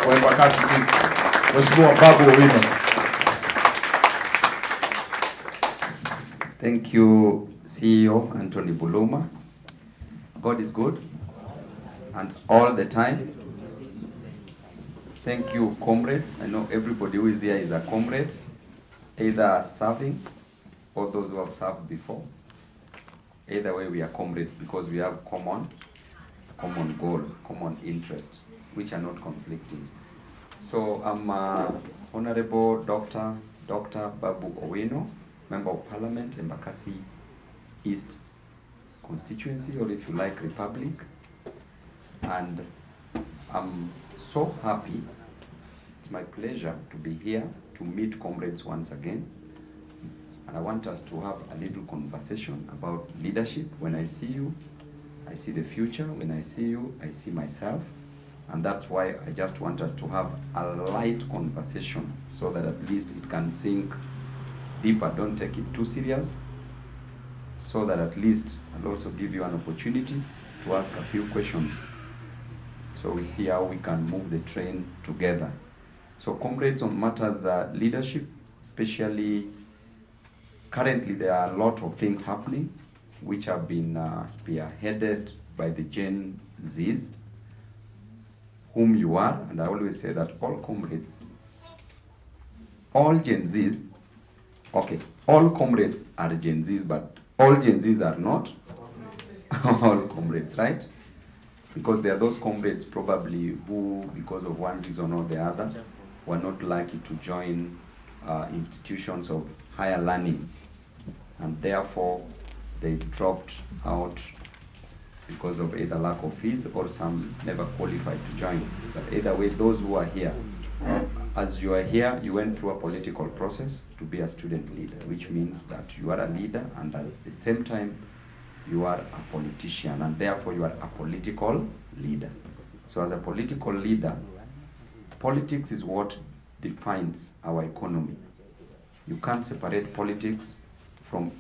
kwa Embakasi East, Mheshimiwa Babu Owino. Thank you, CEO Anthony Buluma. God is good, and all the time. Thank you, comrades. I know everybody who is here is a comrade, either serving or those who have served before. Either way, we are comrades because we have common goal, common interest, which are not conflicting. So I'm Honorable Dr. Babu Owino, Member of Parliament, Embakasi East constituency, or if you like, Republic. And I'm so happy, it's my pleasure to be here to meet comrades once again. And I want us to have a little conversation about leadership. When I see you, I see the future. When I see you, I see myself. And that's why I just want us to have a light conversation so that at least it can sink deeper. Don't take it too serious. So that at least I'll also give you an opportunity to ask a few questions. So we see how we can move the train together. So comrades, on matters leadership, especially currently there are a lot of things happening which have been spearheaded by the Gen Zs, whom you are, and I always say that all comrades, all Gen Zs, okay, all comrades are Gen Zs, but all Gen Zs are not all comrades, right? Because there are those comrades probably who, because of one reason or the other, were not lucky to join institutions of higher learning, and therefore they dropped out because of either lack of fees or some never qualified to join. But either way, those who are here, as you are here, you went through a political process to be a student leader, which means that you are a leader and at the same time you are a politician, and therefore you are a political leader. So as a political leader, politics is what defines our economy. You can't separate politics from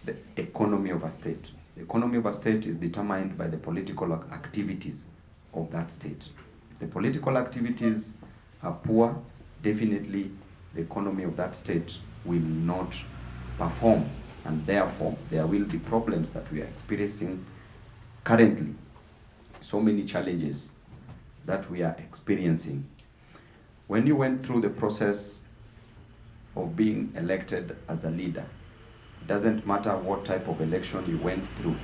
the economy of a state. The economy of a state is determined by the political activities of that state. If the political activities are poor, definitely the economy of that state will not perform, and therefore there will be problems that we are experiencing currently. So many challenges that we are experiencing. When you went through the process of being elected as a leader, it doesn't matter what type of election you went through.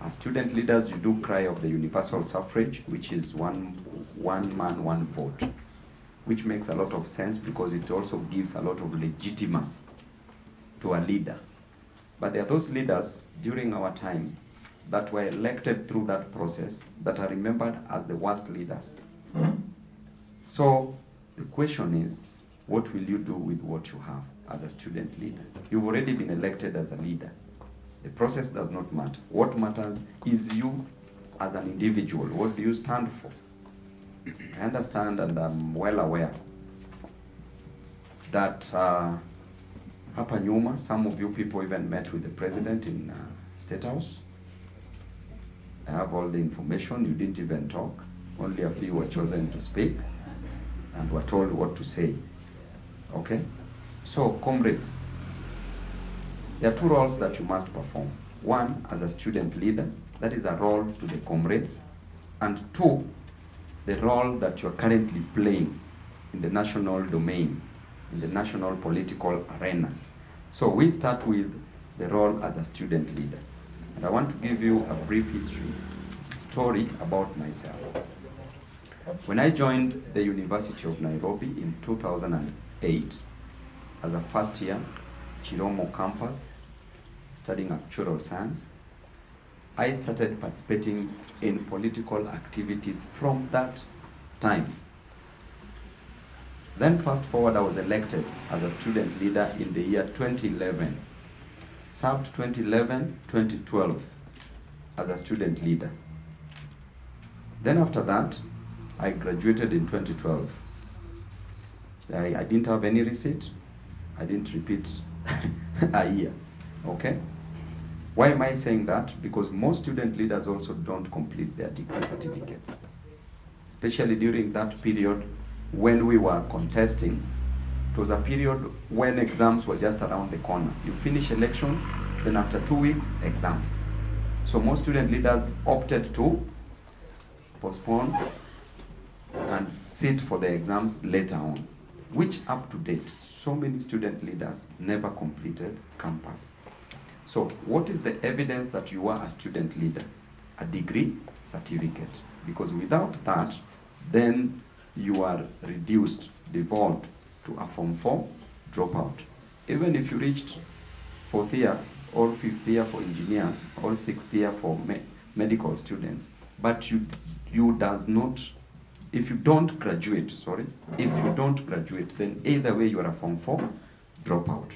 As student leaders, you do cry of the universal suffrage, which is one man, one vote, which makes a lot of sense because it also gives a lot of legitimacy to a leader. But there are those leaders during our time that were elected through that process that are remembered as the worst leaders. So the question is, what will you do with what you have as a student leader? You've already been elected as a leader. The process does not matter. What matters is you as an individual. What do you stand for? I understand, and I'm well aware that hapa nyuma, some of you people even met with the president in State House. I have all the information. You didn't even talk. Only a few were chosen to speak and were told what to say. Okay? So, comrades, there are two roles that you must perform. One, as a student leader, that is a role to the comrades. And two, the role that you're currently playing in the national domain, in the national political arena. So we start with the role as a student leader. And I want to give you a brief story about myself. When I joined the University of Nairobi in 2008 as a first year Chiromo campus studying actuarial science, I started participating in political activities from that time. Then fast forward, I was elected as a student leader in the year 2011. Served 2011, 2012 as a student leader. Then after that, I graduated in 2012. I didn't have any receipt. I didn't repeat a year, okay? Why am I saying that? Because most student leaders also don't complete their degree certificates. especially during that period when we were contesting. It was a period when exams were just around the corner. You finish elections, then after 2 weeks, exams. So most student leaders opted to postpone and sit for the exams later on, which up to date, so many student leaders never completed campus. So what is the evidence that you are a student leader? A degree certificate. Because without that, then you are reduced, devolved to a Form 4 dropout. Even if you reached 4th year or 5th year for engineers or 6th year for medical students, but you does not, if you don't graduate, then either way you are a Form 4 dropout.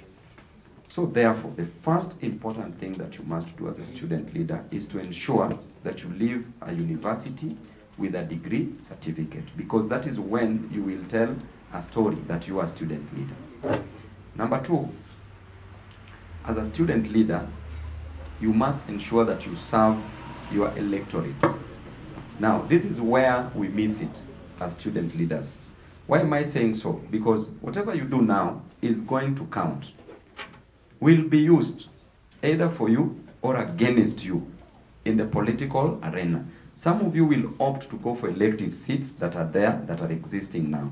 So therefore, the first important thing that you must do as a student leader is to ensure that you leave a university with a degree certificate, because that is when you will tell a story that you are a student leader. Number 2, as a student leader, you must ensure that you serve your electorate. Now, this is where we miss it as student leaders. Why am I saying so? Because whatever you do now is going to count, will be used either for you or against you in the political arena. Some of you will opt to go for elective seats that are there, that are existing now.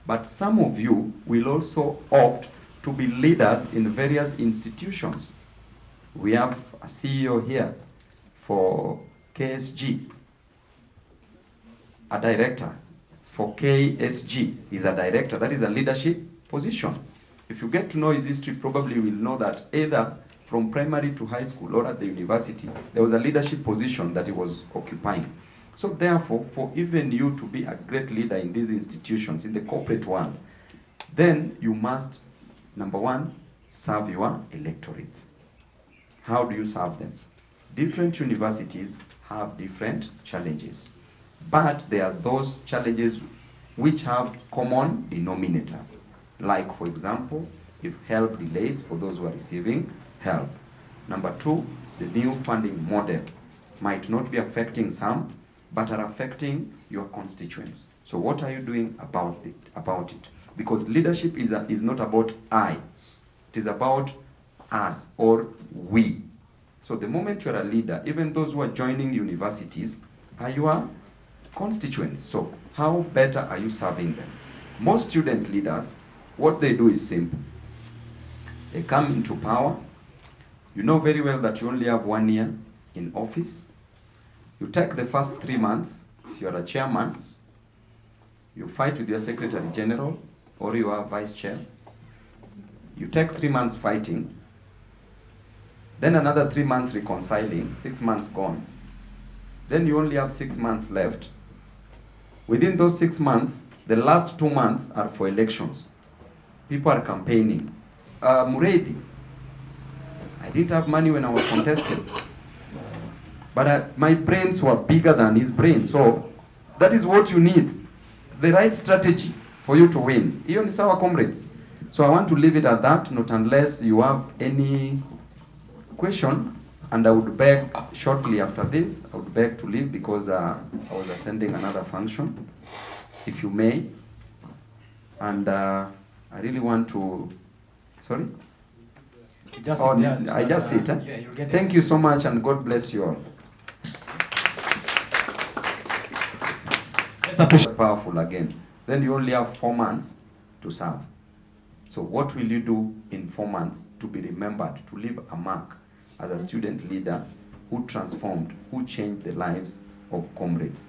But some of you will also opt to be leaders in various institutions. We have a CEO here for KSG, a director for KSG is a director. That is a leadership position. If you get to know his history, probably you will know that either from primary to high school or at the university, there was a leadership position that he was occupying. So therefore, for even you to be a great leader in these institutions, in the corporate world, then you must, number 1, serve your electorates. How do you serve them? Different universities have different challenges, but there are those challenges which have common denominators. Like, for example, if help delays for those who are receiving help. Number 2, the new funding model might not be affecting some, but are affecting your constituents. So what are you doing about it? Because leadership is not about I. It is about us or we. So the moment you're a leader, even those who are joining universities are your constituents. So how better are you serving them? Most student leaders, what they do is simple. They come into power. You know very well that you only have 1 year in office. You take the first 3 months, if you are a chairman, you fight with your secretary general or your vice chair. You take 3 months fighting, then another 3 months reconciling, 6 months gone. Then you only have 6 months left. Within those 6 months, the last 2 months are for elections. People are campaigning. Muredi, I didn't have money when I was contesting, but my brains were bigger than his brain. So that is what you need, the right strategy for you to win. Even it's our comrades. So I want to leave it at that, not unless you have any question. And I would beg, shortly after this, I would beg to leave because I was attending another function, if you may. And I really want to, sorry? Just I just sit. Yeah, thank you so much, and God bless you all. It's powerful again. Then you only have 4 months to serve. So what will you do in 4 months to be remembered, to leave a mark as a student leader who transformed, who changed the lives of comrades?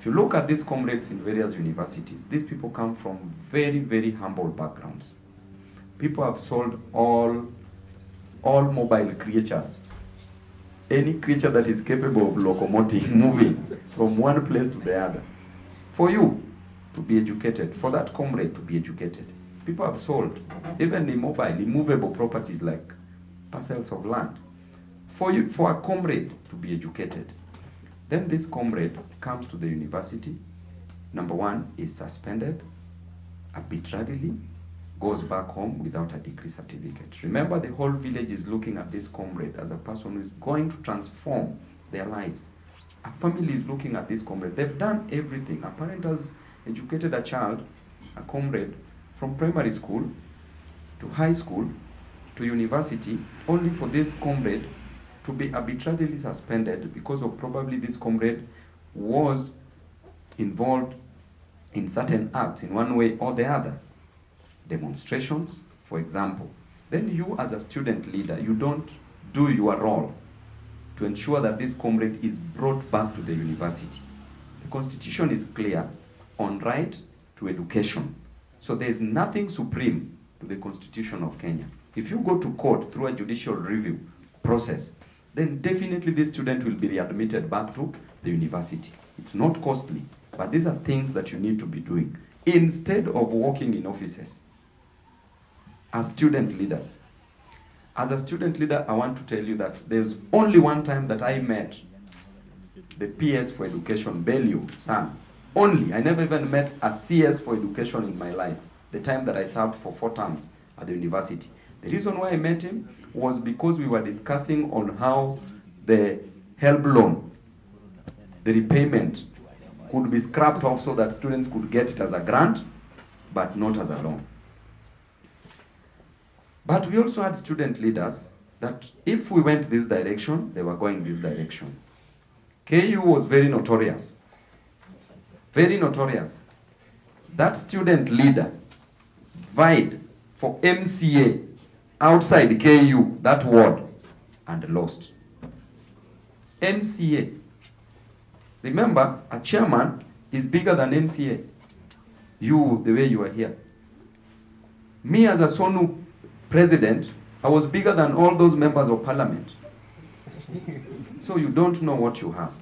If you look at these comrades in various universities, these people come from very, very humble backgrounds. People have sold all mobile creatures. Any creature that is capable of locomoting, moving from one place to the other. For you to be educated, for that comrade to be educated. People have sold even immovable properties like parcels of land. For a comrade to be educated. Then this comrade comes to the university. Number 1, is suspended arbitrarily, goes back home without a degree certificate. Remember, the whole village is looking at this comrade as a person who is going to transform their lives. A family is looking at this comrade. They've done everything. A parent has educated a child, a comrade, from primary school to high school to university, only for this comrade to be arbitrarily suspended because of probably this comrade was involved in certain acts in one way or the other. Demonstrations, for example. Then you as a student leader, you don't do your role to ensure that this comrade is brought back to the university. The Constitution is clear on right to education. So there is nothing supreme to the Constitution of Kenya. If you go to court through a judicial review process, then definitely this student will be readmitted back to the university. It's not costly, but these are things that you need to be doing instead of working in offices. As student leaders, as a student leader, I want to tell you that there's only one time that I met the PS for education, Belio, son. Only. I never even met a CS for education in my life, the time that I served for 4 terms at the university. The reason why I met him was because we were discussing on how the help loan, the repayment, could be scrapped off so that students could get it as a grant, but not as a loan. But we also had student leaders that if we went this direction, they were going this direction. KU was very notorious. Very notorious. That student leader vied for MCA outside KU, that ward, and lost. MCA. Remember, a chairman is bigger than MCA. You, the way you are here. Me as a Sonu president, I was bigger than all those members of parliament. So you don't know what you have.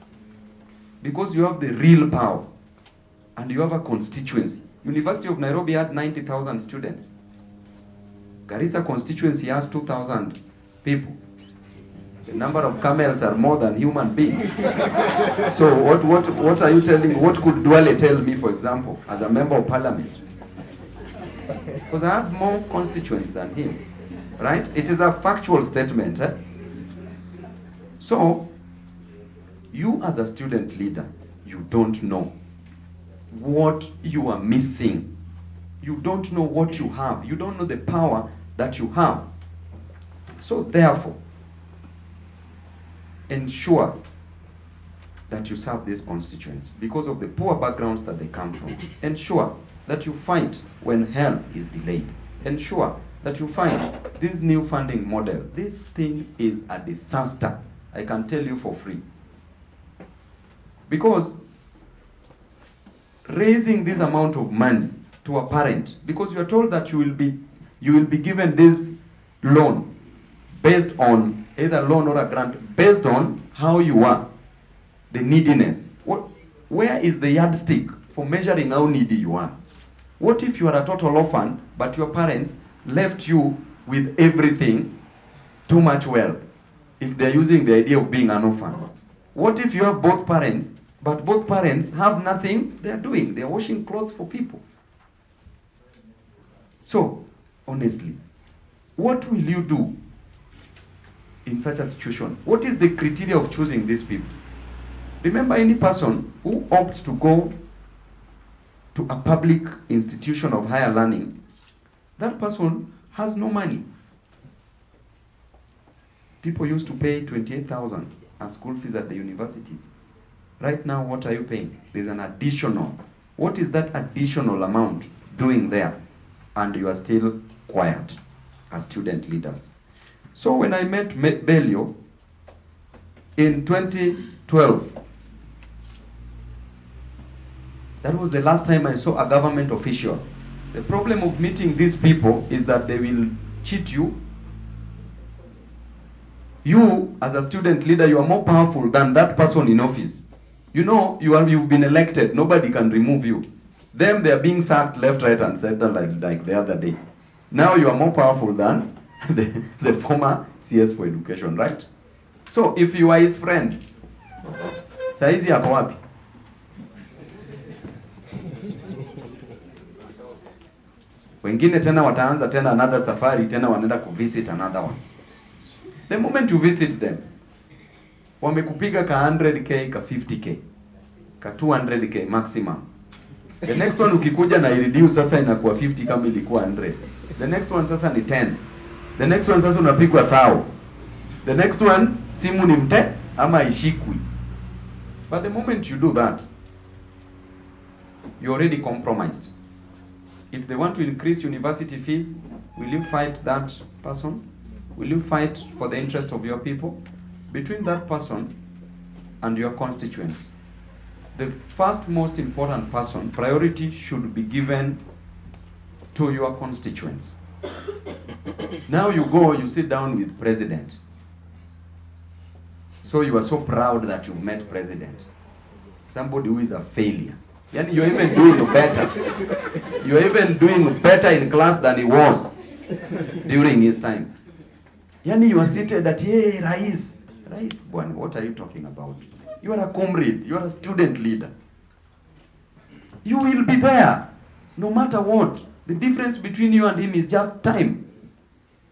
Because you have the real power. And you have a constituency. University of Nairobi had 90,000 students. Garissa constituency has 2,000 people. The number of camels are more than human beings. So what are you telling? What could Duale tell me, for example, as a member of parliament? Because I have more constituents than him, right? It is a factual statement. So, you as a student leader, you don't know what you are missing. You don't know what you have. You don't know the power that you have. So therefore, ensure that you serve these constituents because of the poor backgrounds that they come from. Ensure that you fight when help is delayed. Ensure that you find this new funding model. This thing is a disaster. I can tell you for free. Because raising this amount of money to a parent, because you are told that you will be given this loan based on either loan or a grant, based on how you are, the neediness. Where is the yardstick for measuring how needy you are? What if you are a total orphan, but your parents left you with everything, too much wealth, if they're using the idea of being an orphan? What if you have both parents, but both parents have nothing they're doing? They're washing clothes for people. So, honestly, what will you do in such a situation? What is the criteria of choosing these people? Remember, any person who opts to go to a public institution of higher learning, that person has no money. People used to pay 28,000 as school fees at the universities. Right now, what are you paying? There's an additional. What is that additional amount doing there? And you are still quiet as student leaders. So when I met Belio in 2012, that was the last time I saw a government official. The problem of meeting these people is that they will cheat you. You, as a student leader, you are more powerful than that person in office. You know, you've been elected. Nobody can remove you. Them, they are being sacked left, right, and center like the other day. Now you are more powerful than the former CS for education, right? So if you are his friend, saizi yako wapi? Wengine tena wataanza tena another safari, tena wanaenda kuvisit another one. The moment you visit them, wamekupiga ka 100k ka 50k ka 200k maximum. The next one ukikuja na reduce sasa inakuwa 50 kama ilikuwa 100. The next one sasa ni 10. The next one sasa unapigwa 1000. The next one simu ni mte ama ishikwi. But the moment you do that, you're already compromised. If they want to increase university fees, will you fight that person? Will you fight for the interest of your people? Between that person and your constituents, the first most important person, priority should be given to your constituents. Now you go, you sit down with president. So you are so proud that you met president. Somebody who is a failure. Yani you're even doing better. You're even doing better in class than he was during his time. Yani you are seated at, hey, Rais, Bwana, what are you talking about? You are a comrade, you are a student leader. You will be there, no matter what. The difference between you and him is just time.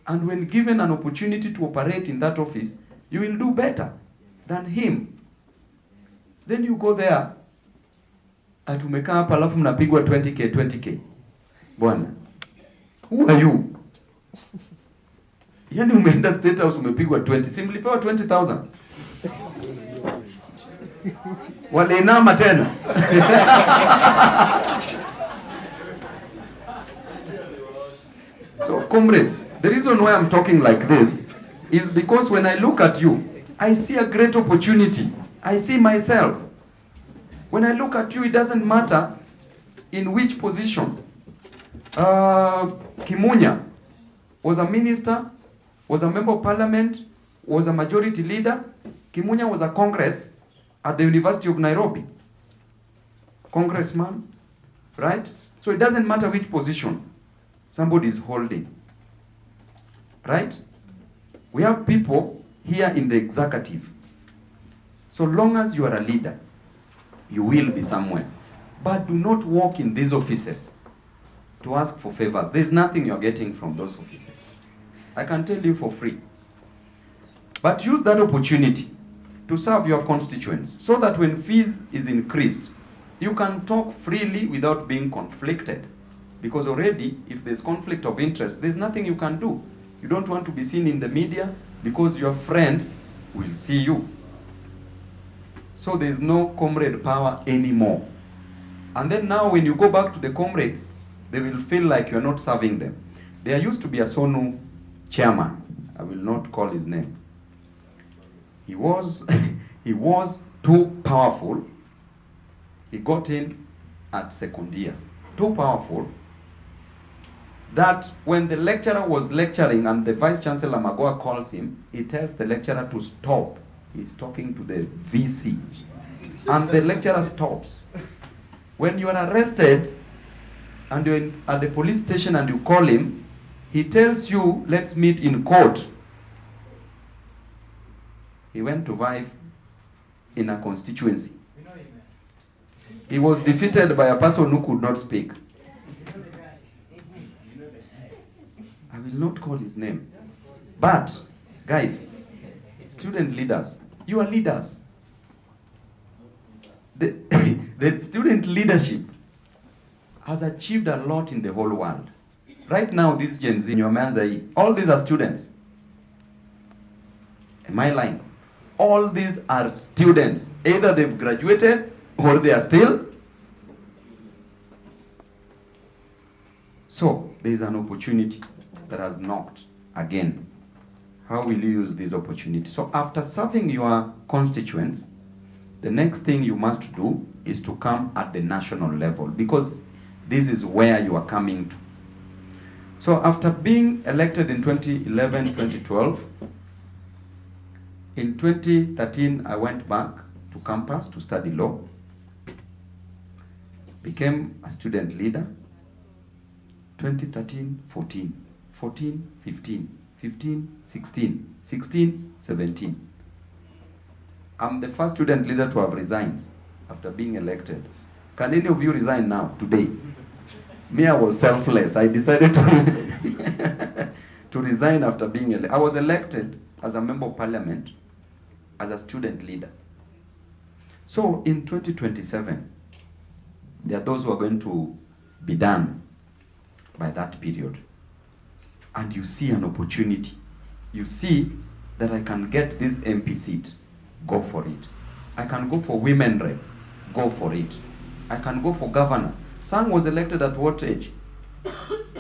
And when given an opportunity to operate in that office, you will do better than him. Then you go there, atumekaa hapa alafu mnapigwa 20k. Bwana, who are you? Yani umeenda State House umepigwa 20, si mlipewa 20,000? Waliinama tena. So comrades, the reason why I'm talking like this is because when I look at you, I see a great opportunity. I see myself. When I look at you, it doesn't matter in which position. Kimunya was a minister, was a member of parliament, was a majority leader. Kimunya was a congress at the University of Nairobi. Congressman, right? So it doesn't matter which position somebody is holding, right? We have people here in the executive. So long as you are a leader, you will be somewhere. But do not walk in these offices to ask for favors. There's nothing you're getting from those offices. I can tell you for free. But use that opportunity to serve your constituents so that when fees is increased, you can talk freely without being conflicted. Because already, if there's conflict of interest, there's nothing you can do. You don't want to be seen in the media because your friend will see you. So there's no comrade power anymore. And then now when you go back to the comrades, they will feel like you're not serving them. There used to be a Sonu chairman. I will not call his name. He was too powerful. He got in at second year. Too powerful that when the lecturer was lecturing and the Vice Chancellor Magoa calls him, he tells the lecturer to stop. He's talking to the VC. And the lecturer stops. When you are arrested and you're at the police station and you call him, he tells you, let's meet in court. He went to vie in a constituency. He was defeated by a person who could not speak. I will not call his name. But, guys, student leaders, you are leaders. The student leadership has achieved a lot in the whole world. Right now, this Gen Z, all these are students. Am I lying? All these are students. Either they've graduated or they are still. So, there is an opportunity that has knocked again. How will you use this opportunity? So, after serving your constituents, the next thing you must do is to come at the national level, because this is where you are coming to. So, after being elected in 2011, 2012, in 2013, I went back to campus to study law, became a student leader. 2013, 14, 14, 15, 15, 16, 16, 17. I'm the first student leader to have resigned after being elected. Can any of you resign now, today? Me, I was selfless. I decided to, to resign after being elected. I was elected as a member of parliament as a student leader. So in 2027, there are those who are going to be done by that period. And you see an opportunity. You see that I can get this MP seat, go for it. I can go for women rep, go for it. I can go for governor. Sang was elected at what age?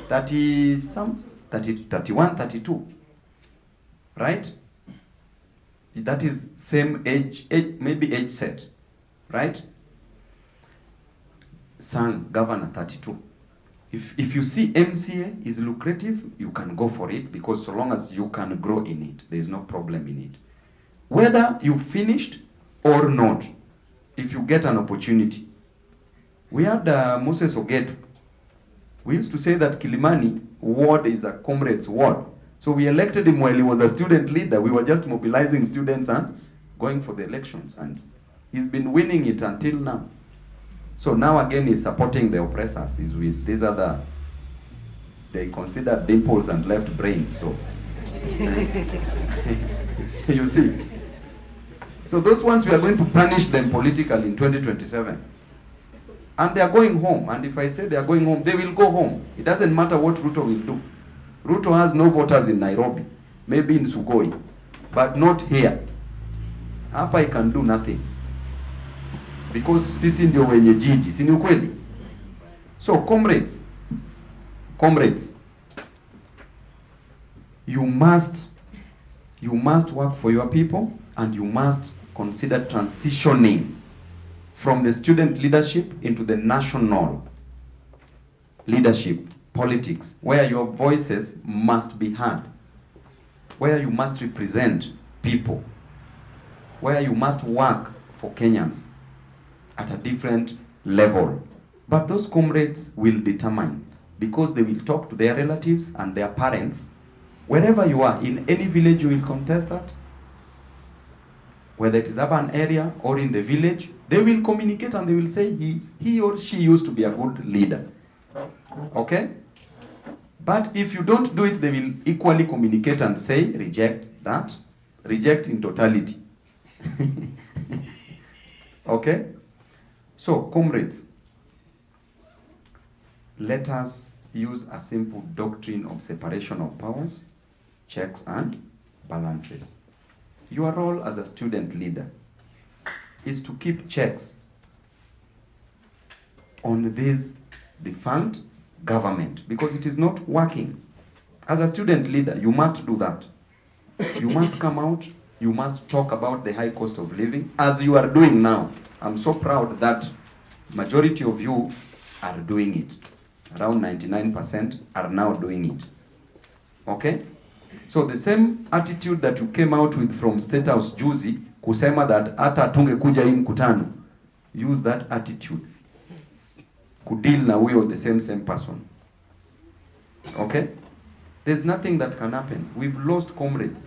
31, 32. Right? That is same age, maybe age set. Right? Sang, governor, 32. If you see MCA is lucrative, you can go for it, because so long as you can grow in it, there is no problem in it. Whether you finished or not, if you get an opportunity. We had Moses Ogetu. We used to say that Kilimani ward is a comrade's ward. So we elected him while he was a student leader. We were just mobilizing students and going for the elections. And he's been winning it until now. So now again he's supporting the oppressors. He's with these other, they consider dimples and left brains. So you see. So those ones, we are going to punish them politically in 2027. And they are going home. And if I say they are going home, they will go home. It doesn't matter what Ruto will do. Ruto has no voters in Nairobi, maybe in Sugoi, but not here. Hapa I can do nothing. Because sisi ndio wenye jiji, si ni ukweli? So comrades, you must work for your people, and you must consider transitioning from the student leadership into the national leadership, politics, where your voices must be heard, where you must represent people, where you must work for Kenyans at a different level. But those comrades will determine, because they will talk to their relatives and their parents. Wherever you are, in any village you will contest that, whether it is urban area or in the village, they will communicate and they will say he or she used to be a good leader. Okay? But if you don't do it, they will equally communicate and say, reject that. Reject in totality. Okay? So, comrades, let us use a simple doctrine of separation of powers, checks and balances. Your role as a student leader is to keep checks on this defunct government, because it is not working. As a student leader, you must do that. You must come out, you must talk about the high cost of living, as you are doing now. I'm so proud that majority of you are doing it. Around 99% are now doing it. Okay? So the same attitude that you came out with from State House juzi, kusema that hata tungekuja hii mkutano, use that attitude kudeal na huyo the same person. Okay? There's nothing that can happen. We've lost comrades.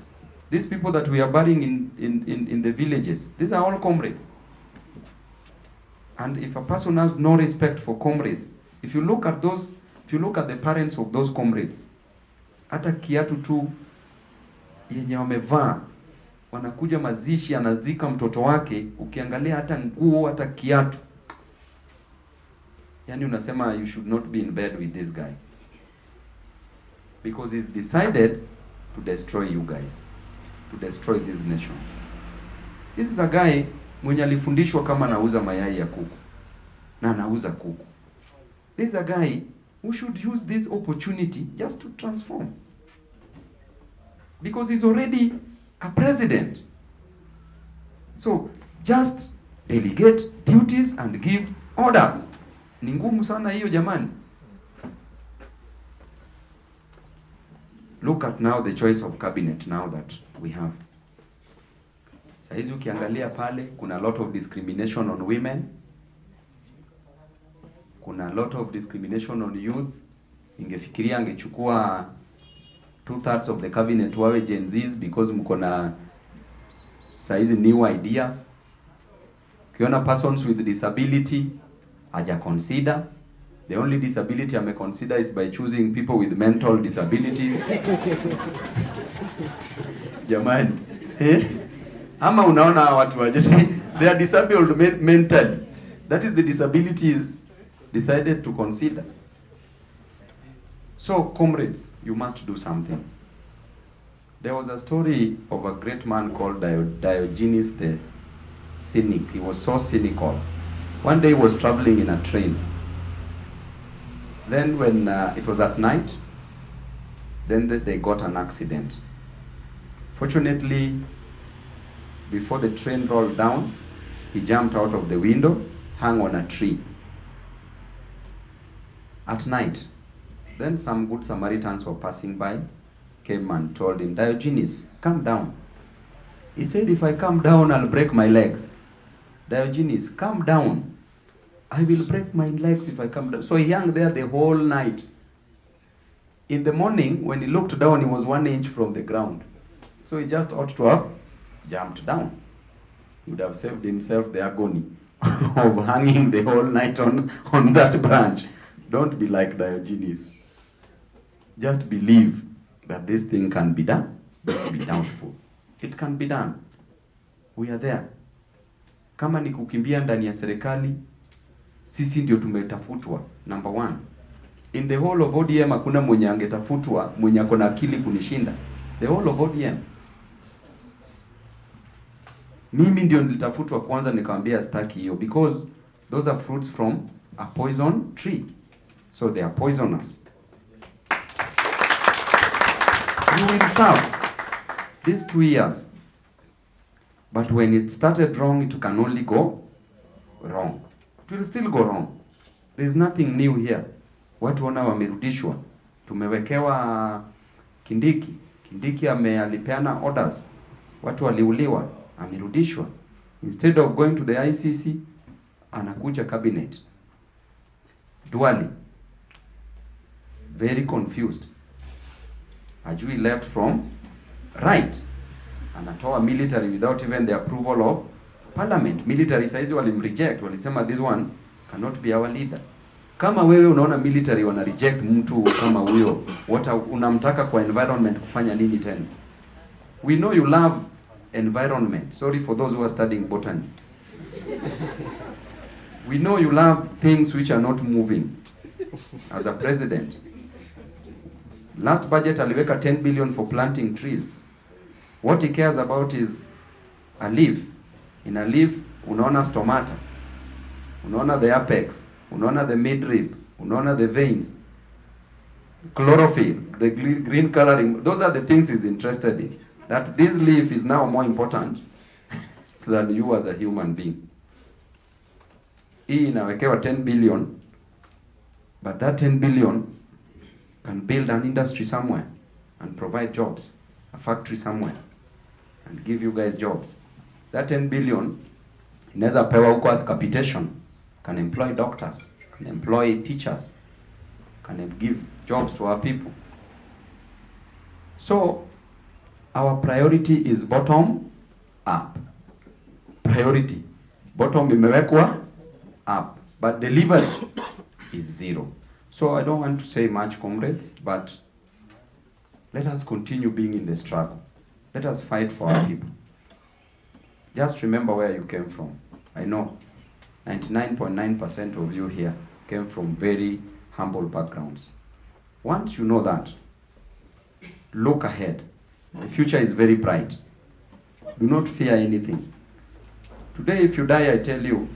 These people that we are burying in the villages, these are all comrades. And if a person has no respect for comrades, if you look at the parents of those comrades, hata kiatu tu yenye wamevaa, wanakuja mazishi, anazika mtoto wake, ukiangalia hata nguo, hata kiatu, yani unasema you should not be in bed with this guy, because he's decided to destroy you guys, to destroy this nation. This is a guy mwenye alifundishwa kama anauza mayai ya kuku na anauza kuku. This is a guy who should use this opportunity just to transform, because he's already a president. So just delegate duties and give orders. Ni ngumu sana hiyo jamani. Look at now the choice of cabinet now that we have. Saizi ukiangalia pale, kuna a lot of discrimination on women. Kuna a lot of discrimination on youth. Ingefikiria angechukua 2/3 of the cabinet wawe Gen Zs, because mko na saizi new ideas. Ukiona persons with disability, haja consider. The only disability I may consider is by choosing people with mental disabilities. Jamani. Ama unaona watu waje they are disabled mentally. That is the disabilities decided to consider. So, comrades, you must do something. There was a story of a great man called Diogenes the Cynic. He was so cynical. One day he was traveling in a train. Then when it was at night, then they got an accident. Fortunately, before the train rolled down, he jumped out of the window, hung on a tree. At night, then some good Samaritans were passing by, came and told him, Diogenes, come down. He said, if I come down, I'll break my legs. Diogenes, come down. I will break my legs if I come down. So he hung there the whole night. In the morning, when he looked down, he was 1 inch from the ground. So he just ought to have jumped down. He would have saved himself the agony of hanging the whole night on that branch. Don't be like Diogenes. Just believe that this thing can be done. Don't be doubtful. It can be done. We are there. Kama ni kukimbia ndani ya serikali, sisi ndio tumetafutwa. Number one. In the whole of ODM hakuna mwenye angetafutwa mwenye ako na akili kunishinda. The whole of ODM. Mimi ndio nilitafutwa kwanza, nikamwambia sitaki hiyo because those are fruits from a poison tree. So they are poisonous. You will serve these 2 years. But when it started wrong, it can only go wrong. It will still go wrong. There is nothing new here. Watu wana wamerudishwa. Tumewekewa Kindiki. Kindiki alipeana orders. Watu waliuliwa, amerudishwa. Instead of going to the ICC, anakuja cabinet. Dually. Very confused. Ajui left from right. Anatoa military without even the approval of parliament. Military saizi walimreject, walisema this one cannot be our leader. Kama wewe unaona military wana reject mtu kama huyo, unamtaka kwa environment kufanya nini tena? We know you love environment. Sorry for those who are studying botany. We know you love things which are not moving. As a president, last budget aliweka 10 billion for planting trees. What he cares about is a leaf. In a leaf, unaona stomata, unaona the apex, unaona the midrib, unaona the veins, chlorophyll, the green coloring. Those are the things he's interested in. That this leaf is now more important than you as a human being. Hii inawekewa 10 billion, but that 10 billion can build an industry somewhere and provide jobs, a factory somewhere, and give you guys jobs. That 10 billion inaweza pewa huko as capitation, can employ doctors, can employ teachers, can give jobs to our people. So our priority is bottom up. Priority. Bottom imewekwa up, but delivery is zero. So I don't want to say much, comrades, but let us continue being in the struggle. Let us fight for our people. Just remember where you came from. I know 99.9% of you here came from very humble backgrounds. Once you know that, look ahead. The future is very bright. Do not fear anything. Today, if you die, I tell you,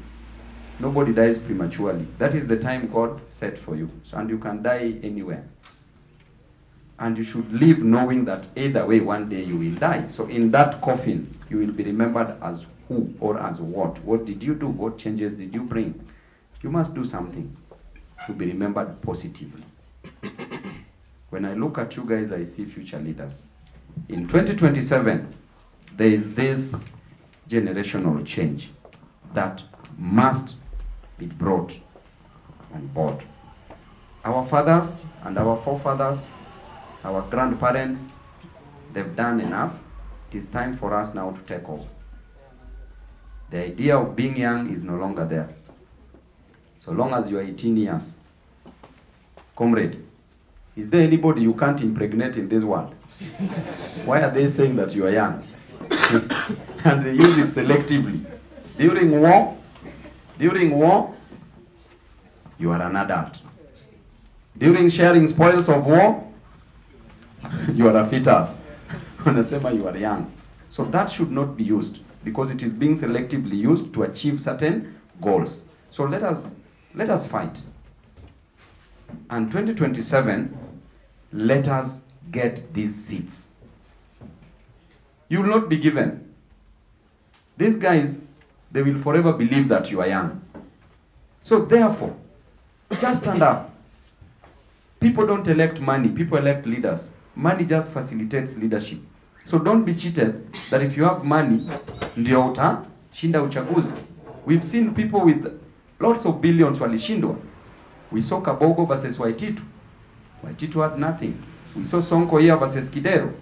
nobody dies prematurely. That is the time God set for you. So, and you can die anywhere. And you should live knowing that either way, one day you will die. So in that coffin, you will be remembered as who or as what. What did you do? What changes did you bring? You must do something to be remembered positively. When I look at you guys, I see future leaders. In 2027, there is this generational change that must be brought on board. Our fathers and our forefathers, our grandparents, they've done enough. It is time for us now to take over. The idea of being young is no longer there. So long as you are 18 years. Comrade, is there anybody you can't impregnate in this world? Why are they saying that you are young? and they use it selectively. During war, you are an adult. During sharing spoils of war, you are a fetus. Wanasema you are young. So that should not be used because it is being selectively used to achieve certain goals. So let us fight. And 2027, let us get these seats. You will not be given. These guys, they will forever believe that you are young. So therefore, just stand up. People don't elect money, people elect leaders. Money just facilitates leadership. So don't be cheated that if you have money, ndio utashinda uchaguzi. We've seen people with lots of billions walishindwa. We saw Kabogo versus Waititu. Waititu had nothing. We saw Sonko here versus Kidero.